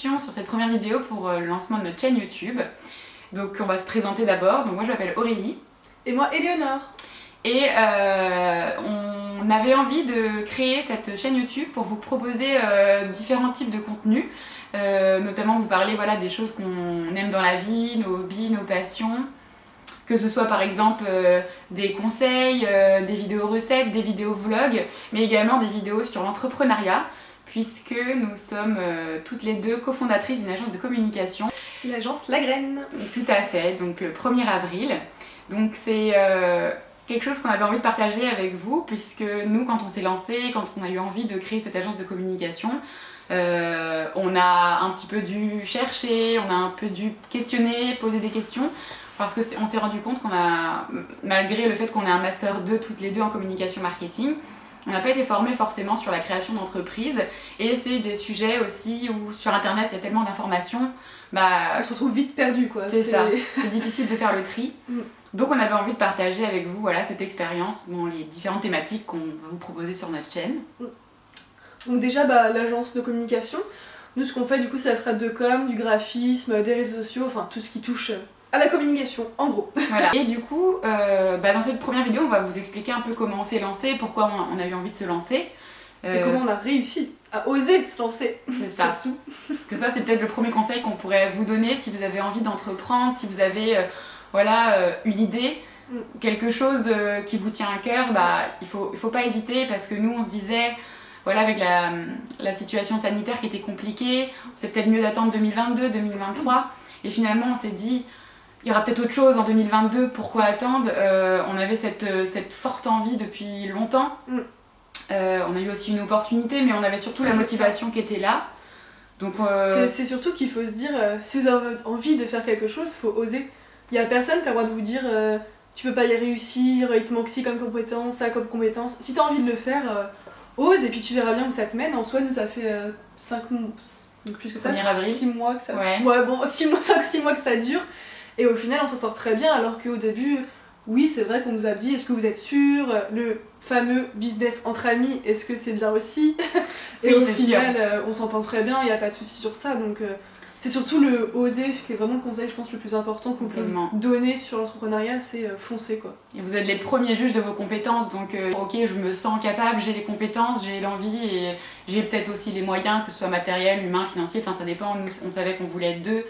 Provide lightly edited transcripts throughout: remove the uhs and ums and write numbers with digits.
introduction sur cette première vidéo pour le lancement de notre chaîne YouTube. Donc on va se présenter d'abord. Donc moi je m'appelle Aurélie. Et moi Éléonore. Et on avait envie de créer cette chaîne YouTube pour vous proposer différents types de contenus. Notamment vous parler des choses qu'on aime dans la vie, nos hobbies, nos passions. Que ce soit par exemple des conseils, des vidéos recettes, des vidéos vlogs, mais également des vidéos sur l'entrepreneuriat, puisque nous sommes toutes les deux cofondatrices d'une agence de communication. L'agence La Graine. Tout à fait, donc le 1er avril. Donc c'est quelque chose qu'on avait envie de partager avec vous, puisque nous, quand on s'est lancé, quand on a eu envie de créer cette agence de communication, on a un petit peu dû chercher, on a un peu dû questionner, poser des questions, parce qu'on s'est rendu compte qu'on a, malgré le fait qu'on ait un Master 2 toutes les deux en communication marketing, on n'a pas été formés forcément sur la création d'entreprise, et c'est des sujets aussi où sur internet il y a tellement d'informations, on se retrouve vite perdu quoi. C'est ça, c'est difficile de faire le tri. Donc on avait envie de partager avec vous cette expérience dans les différentes thématiques qu'on va vous proposer sur notre chaîne. Donc déjà l'agence de communication, nous ce qu'on fait du coup c'est la strat de com, du graphisme, des réseaux sociaux, enfin tout ce qui touche à la communication en gros. Voilà. Et du coup dans cette première vidéo on va vous expliquer un peu comment on s'est lancé, pourquoi on a eu envie de se lancer. Et comment on a réussi à oser se lancer. C'est ça. Surtout. Parce que ça c'est peut-être le premier conseil qu'on pourrait vous donner si vous avez envie d'entreprendre, si vous avez une idée, quelque chose qui vous tient à cœur, il faut pas hésiter, parce que nous on se disait avec la situation sanitaire qui était compliquée, c'est peut-être mieux d'attendre 2022, 2023, et finalement on s'est dit il y aura peut-être autre chose en 2022, pourquoi attendre. On avait cette forte envie depuis longtemps. On a eu aussi une opportunité, mais on avait surtout la motivation qui était là. Donc c'est surtout qu'il faut se dire, si vous avez envie de faire quelque chose, il faut oser. Il n'y a personne qui a le droit de vous dire tu peux pas y réussir, il te manque ci comme compétence, ça comme compétence. Si tu as envie de le faire, ose, et puis tu verras bien où ça te mène. En soi, nous ça fait 5 mois, plus que ça, 6 mois que ça. Ouais, 6 mois que ça dure. Et au final on s'en sort très bien, alors qu'au début, oui c'est vrai qu'on nous a dit est-ce que vous êtes sûr, le fameux business entre amis, est-ce que c'est bien aussi. Et au final on s'entend très bien, il n'y a pas de souci sur ça, donc c'est surtout le oser qui est vraiment le conseil je pense le plus important qu'on peut donner sur l'entrepreneuriat, c'est foncer quoi. Et vous êtes les premiers juges de vos compétences, donc ok je me sens capable, j'ai les compétences, j'ai l'envie et j'ai peut-être aussi les moyens, que ce soit matériel, humain, financier, enfin ça dépend, nous on savait qu'on voulait être deux,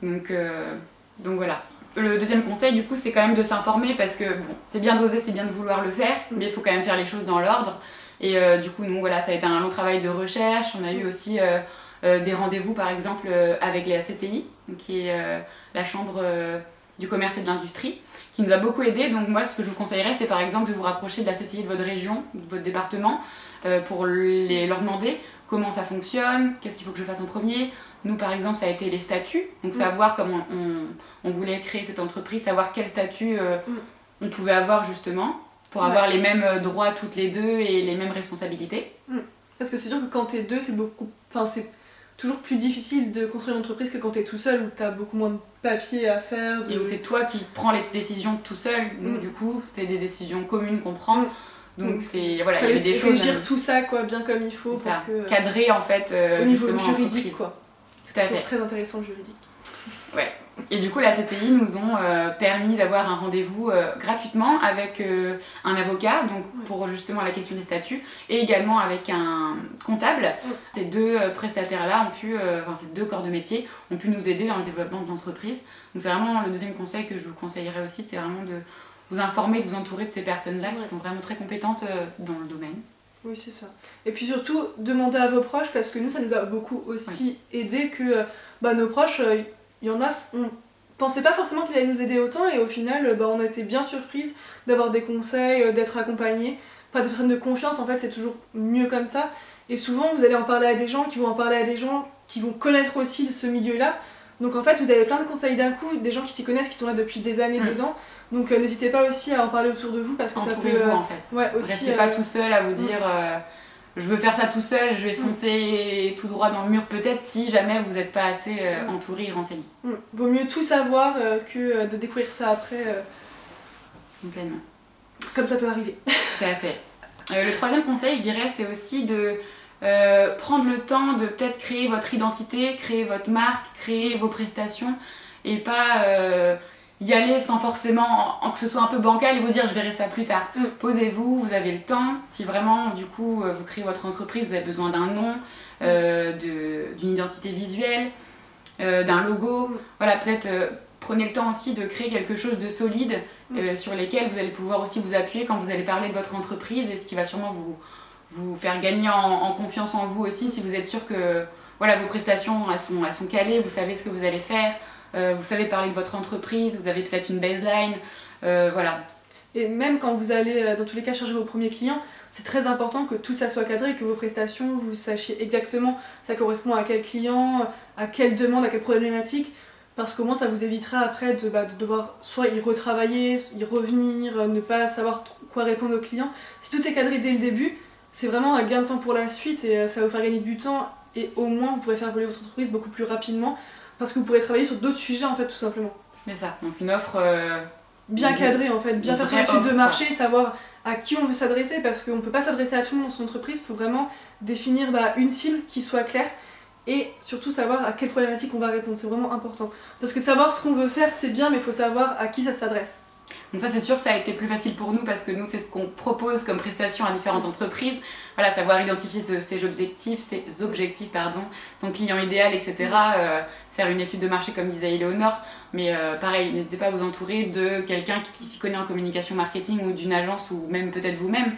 donc voilà. Le deuxième conseil du coup c'est quand même de s'informer, parce que c'est bien d'oser, c'est bien de vouloir le faire, mais il faut quand même faire les choses dans l'ordre. Et du coup nous ça a été un long travail de recherche, on a eu aussi des rendez-vous par exemple avec la CCI, qui est la chambre du commerce et de l'industrie, qui nous a beaucoup aidé. Donc moi ce que je vous conseillerais c'est par exemple de vous rapprocher de la CCI de votre région, de votre département, pour leur demander comment ça fonctionne, qu'est-ce qu'il faut que je fasse en premier. Nous par exemple ça a été les statuts, donc savoir comment on voulait créer cette entreprise, savoir quel statut on pouvait avoir justement, pour avoir les mêmes droits toutes les deux et les mêmes responsabilités. Parce que c'est sûr que quand t'es deux, c'est toujours plus difficile de construire une entreprise que quand t'es tout seul, où t'as beaucoup moins de papiers à faire. Et où c'est toi qui prends les décisions tout seul, nous du coup c'est des décisions communes qu'on prend. Donc il y avait des choses. Régir tout ça quoi, bien comme il faut. Pour que, cadrer en fait au niveau juridique quoi. Tout à fait. C'est très intéressant le juridique. Ouais. Et du coup la CCI nous ont permis d'avoir un rendez-vous gratuitement avec un avocat, donc pour justement la question des statuts, et également avec un comptable. Ces deux prestataires-là ces deux corps de métier ont pu nous aider dans le développement de l'entreprise. Donc c'est vraiment le deuxième conseil que je vous conseillerais aussi, c'est vraiment de vous informer, de vous entourer de ces personnes-là qui sont vraiment très compétentes dans le domaine. Oui, c'est ça. Et puis surtout, demandez à vos proches, parce que nous, ça nous a beaucoup aussi aidé que nos proches, il y en a, on pensait pas forcément qu'ils allaient nous aider autant, et au final, on a été bien surprise d'avoir des conseils, d'être accompagnés. Des personnes de confiance, en fait, c'est toujours mieux comme ça. Et souvent, vous allez en parler à des gens qui vont en parler à des gens qui vont connaître aussi ce milieu-là. Donc en fait, vous avez plein de conseils d'un coup, des gens qui s'y connaissent, qui sont là depuis des années dedans. Donc n'hésitez pas aussi à en parler autour de vous, parce que ça peut... Entourez-vous en fait. Ouais, aussi, restez pas tout seul à vous dire je veux faire ça tout seul, je vais foncer tout droit dans le mur, peut-être, si jamais vous n'êtes pas assez entouré et renseigné. Vaut mieux tout savoir que de découvrir ça après. Complètement. Comme ça peut arriver. Tout à fait. Le troisième conseil, je dirais, c'est aussi de prendre le temps de peut-être créer votre identité, créer votre marque, créer vos prestations et pas y aller sans forcément que ce soit un peu bancal et vous dire je verrai ça plus tard. Posez-vous, vous avez le temps. Si vraiment du coup vous créez votre entreprise, vous avez besoin d'un nom, d'une identité visuelle, d'un logo. Voilà, peut-être prenez le temps aussi de créer quelque chose de solide sur lesquels vous allez pouvoir aussi vous appuyer quand vous allez parler de votre entreprise et ce qui va sûrement vous faire gagner en confiance en vous aussi si vous êtes sûr que voilà, vos prestations elles sont calées, vous savez ce que vous allez faire, vous savez parler de votre entreprise, vous avez peut-être une baseline, voilà. Et même quand vous allez dans tous les cas charger vos premiers clients, c'est très important que tout ça soit cadré et que vos prestations, vous sachiez exactement ça correspond à quel client, à quelle demande, à quelle problématique. Parce qu'au moins ça vous évitera après de devoir soit y retravailler, y revenir, ne pas savoir quoi répondre aux clients. Si tout est cadré dès le début, c'est vraiment un gain de temps pour la suite et ça va vous faire gagner du temps et au moins vous pourrez faire évoluer votre entreprise beaucoup plus rapidement parce que vous pourrez travailler sur d'autres sujets en fait tout simplement. Mais ça, donc une offre bien cadrée en fait, bien faire son étude de marché, savoir à qui on veut s'adresser parce qu'on ne peut pas s'adresser à tout le monde dans son entreprise, il faut vraiment définir une cible qui soit claire. Et surtout savoir à quelle problématique on va répondre, c'est vraiment important. Parce que savoir ce qu'on veut faire c'est bien, mais il faut savoir à qui ça s'adresse. Donc ça c'est sûr que ça a été plus facile pour nous parce que nous c'est ce qu'on propose comme prestation à différentes entreprises. Voilà, savoir identifier ses objectifs, son client idéal, etc. Faire une étude de marché comme disait Éléonore. Mais pareil, n'hésitez pas à vous entourer de quelqu'un qui s'y connaît en communication marketing ou d'une agence ou même peut-être vous-même.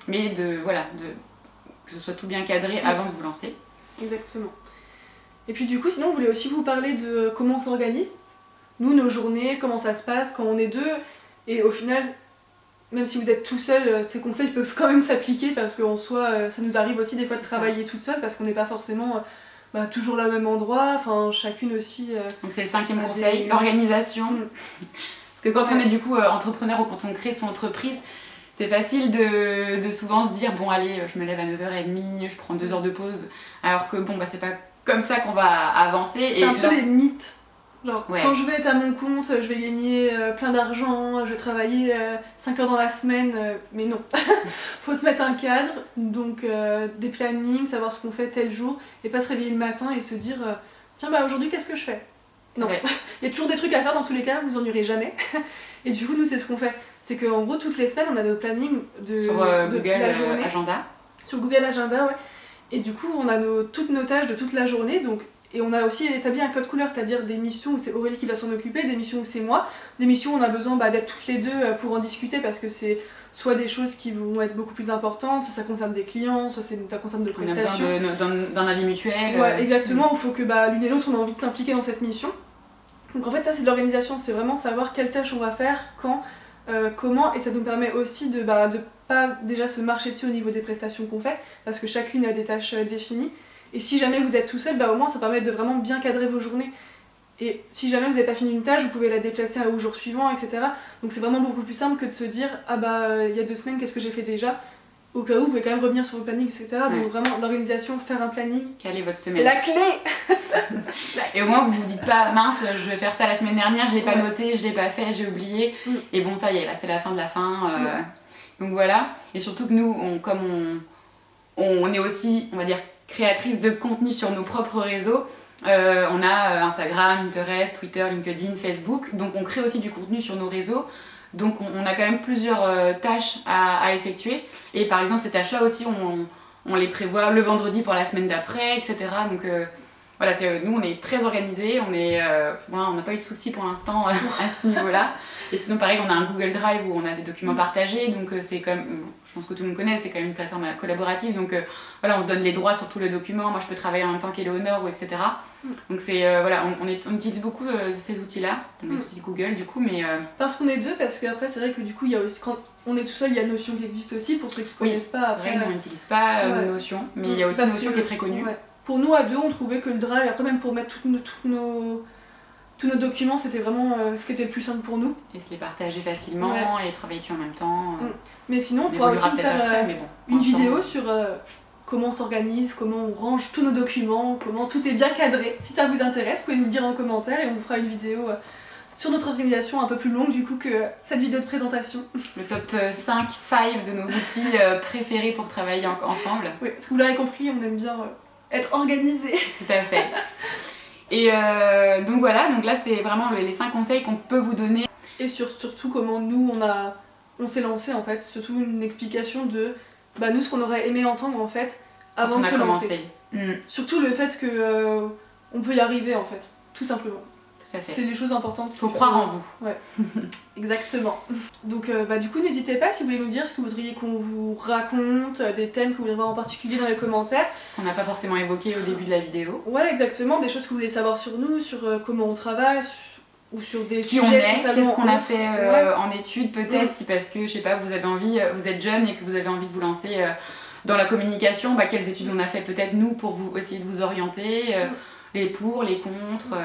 Mais que ce soit tout bien cadré avant de vous lancer. Exactement. Et puis du coup, sinon, on voulait aussi vous parler de comment on s'organise. Nous, nos journées, comment ça se passe quand on est deux. Et au final, même si vous êtes tout seul, ces conseils peuvent quand même s'appliquer parce qu'en soi, ça nous arrive aussi des fois de travailler toute seule parce qu'on n'est pas forcément toujours là au même endroit. Enfin, chacune aussi... Donc c'est le 5e conseil, l'organisation. Parce que quand on est du coup entrepreneur ou quand on crée son entreprise, c'est facile de souvent se dire bon allez, je me lève à 9h30, je prends 2 heures de pause. Alors que bon, c'est pas comme ça qu'on va avancer. C'est un peu les mythes. Genre, quand je vais être à mon compte, je vais gagner plein d'argent, je vais travailler 5 heures dans la semaine, mais non. Faut se mettre un cadre, donc des plannings, savoir ce qu'on fait tel jour, et pas se réveiller le matin et se dire tiens aujourd'hui qu'est-ce que je fais ? Non, il y a toujours des trucs à faire dans tous les cas, vous en aurez jamais. Et du coup nous c'est ce qu'on fait, c'est qu'en gros toutes les semaines on a notre planning sur Google la journée. Agenda. Sur Google Agenda, ouais. Et du coup on a toutes nos tâches de toute la journée, donc. Et on a aussi établi un code couleur, c'est-à-dire des missions où c'est Aurélie qui va s'en occuper, des missions où c'est moi, des missions où on a besoin d'être toutes les deux pour en discuter parce que c'est soit des choses qui vont être beaucoup plus importantes, soit ça concerne des clients, soit ça concerne de prestations. On a besoin d'un avis mutuel. Ouais, exactement, où il faut que l'une et l'autre on a envie de s'impliquer dans cette mission. Donc en fait ça c'est de l'organisation, c'est vraiment savoir quelles tâches on va faire, quand, comment, et ça nous permet aussi de pas déjà se marcher dessus au niveau des prestations qu'on fait, parce que chacune a des tâches définies. Et si jamais vous êtes tout seul, au moins ça permet de vraiment bien cadrer vos journées. Et si jamais vous n'avez pas fini une tâche, vous pouvez la déplacer au jour suivant, etc. Donc c'est vraiment beaucoup plus simple que de se dire il y a 2 semaines, qu'est-ce que j'ai fait déjà ? Au cas où, vous pouvez quand même revenir sur vos plannings, etc. Ouais. Donc vraiment, l'organisation, faire un planning, caler votre semaine. C'est la clé. Et au moins, vous vous dites pas, mince, je vais faire ça la semaine dernière, je l'ai pas noté, je l'ai pas fait, j'ai oublié. Et bon, ça y est, là c'est la fin de la fin. Donc voilà. Et surtout que nous, comme on est aussi, on va dire, créatrice de contenu sur nos propres réseaux. On a Instagram, Pinterest, Twitter, LinkedIn, Facebook. Donc on crée aussi du contenu sur nos réseaux. Donc on a quand même plusieurs tâches à effectuer. Et par exemple, ces tâches-là aussi, on les prévoit le vendredi pour la semaine d'après, etc. Donc voilà, nous on est très organisés. On n'a pas eu de soucis pour l'instant à ce niveau-là. Et sinon, pareil, on a un Google Drive où on a des documents partagés. Donc c'est quand même... Je pense que tout le monde connaît, c'est quand même une plateforme collaborative, donc voilà, on se donne les droits sur tous les documents, moi je peux travailler en même temps qu'Éléonore, etc. Donc c'est, voilà, on utilise beaucoup ces outils-là, on utilise Google du coup, mais... Parce qu'on est deux, parce qu'après c'est vrai que du coup, il y a aussi, quand on est tout seul, il y a Notion qui existe aussi, pour ceux qui ne connaissent pas. Après, c'est vrai qu'on n'utilise pas Notion, mais il y a aussi Notion qui est très connue. Ouais. Pour nous à deux, on trouvait que le Drive, après même pour mettre tous nos documents, c'était vraiment ce qui était le plus simple pour nous. Et se les partager facilement et travailler dessus en même temps. Mais sinon, on pourra aussi faire une vidéo sur comment on s'organise, comment on range tous nos documents, comment tout est bien cadré. Si ça vous intéresse, vous pouvez nous le dire en commentaire et on vous fera une vidéo sur notre organisation un peu plus longue du coup que cette vidéo de présentation. Le top 5 de nos outils préférés pour travailler ensemble. Oui, parce que vous l'avez compris, on aime bien être organisé. Tout à fait. Et donc voilà, donc là c'est vraiment les 5 conseils qu'on peut vous donner. Et surtout comment nous on s'est lancé en fait, surtout une explication de nous ce qu'on aurait aimé entendre en fait avant de se lancer. Surtout le fait que on peut y arriver en fait, tout simplement. Tout à fait. C'est les choses importantes. Faut croire en vous. Ouais, exactement. Donc du coup n'hésitez pas si vous voulez nous dire ce que vous voudriez qu'on vous raconte, des thèmes que vous voulez voir en particulier dans les commentaires. Qu'on n'a pas forcément évoqué au début de la vidéo. Ouais, exactement, des choses que vous voulez savoir sur nous, sur comment on travaille, ou sur des qui sujets on est, totalement qu'est-ce qu'on a autres. fait en études peut-être, si parce que je sais pas, vous avez envie, vous êtes jeune et que vous avez envie de vous lancer dans la communication, quelles études on a fait peut-être nous pour vous essayer de vous orienter, les pour, les contre.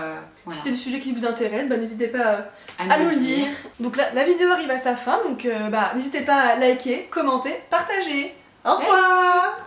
Voilà. Si c'est des sujets qui vous intéressent, n'hésitez pas à nous le dire. Donc la vidéo arrive à sa fin, donc n'hésitez pas à liker, commenter, partager. Au revoir.